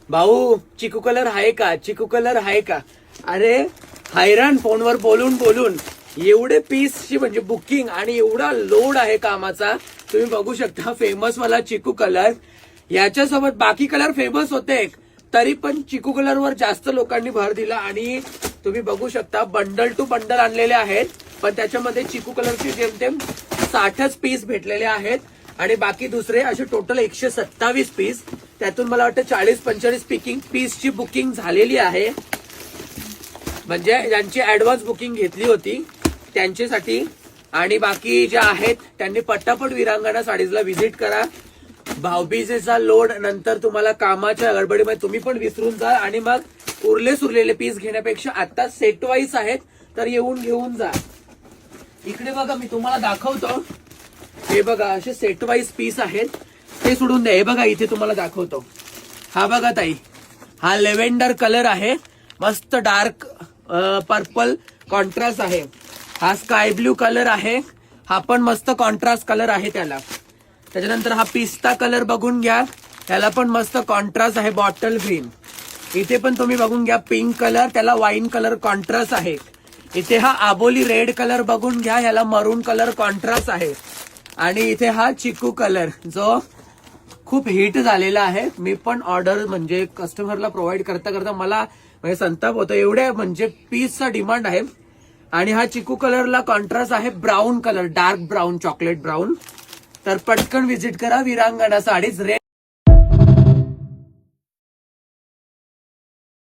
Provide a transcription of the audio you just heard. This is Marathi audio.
भाऊ चिकू कलर आहे का, चिकू कलर आहे का? अरे हैराण फोनवर बोलून बोलून एवढे पीसची म्हणजे बुकिंग आणि एवढा लोड आहे कामाचा. तुम्ही बघू शकता फेमस वाला चिकू कलर, याच्यासोबत बाकी कलर फेमस होते तरी पण चिकू कलरवर जास्त लोकांनी भर दिला. आणि तुम्ही बघू शकता बंडल टू बंडल आणलेले आहेत, पण त्याच्यामध्ये चिकू कलरचे जेमतेम 60च पीस भेटलेले आहेत आणि बाकी दुसरे असे टोटल 127 पीस. त्यातून मला वाटतं 40-45 पीसची बुकिंग झालेली आहे. म्हणजे ज्यांची ऍडव्हान्स बुकिंग घेतली होती त्यांच्यासाठी. आणि बाकी जे आहेत त्यांनी पटापट विरांगणा साडीजला व्हिजिट करा. भाऊबीजेचा लोड नंतर तुम्हाला कामाच्या गडबडीमध्ये तुम्ही पण विसरून जा आणि मग उरले सुरलेले पीस घेण्यापेक्षा आता सेट वाईज आहेत तर येऊन घेऊन जा. इकडे बघा मी तुम्हाला दाखवतो, हे बघा असे सेट वाईज पीस आहेत. ते सोडून द्या, हे बघा इथे तुम्हाला दाखवतो. हा बघा ताई, हा लेव्हेंडर कलर आहे, मस्त डार्क पर्पल कॉन्ट्रास्ट आहे. हा स्काय ब्ल्यू कलर आहे, हा पण मस्त कॉन्ट्रास्ट कलर आहे त्याला. त्याच्यानंतर हा पिस्ता कलर बघून घ्या, त्याला पण मस्त कॉन्ट्रास्ट आहे, बॉटल ग्रीन. इथे पण तुम्ही बघून घ्या पिंक कलर, त्याला वाईन कलर कॉन्ट्रास्ट आहे. इथे हा आबोली रेड कलर बघून घ्या, याला मरून कलर कॉन्ट्रास्ट आहे. आणि इथे हा चिकू कलर जो खूप हिट झालेला आहे. मी पण ऑर्डर म्हणजे कस्टमरला प्रोव्हाइड करता करता मला म्हणजे संताप होतो, एवढ्या म्हणजे पीसचा डिमांड आहे. आणि हा चिकू कलरला कॉन्ट्रास्ट आहे brown colour, dark brown, chocolate brown. तर पटकन व्हिजिट करा विरांगणा साडीज.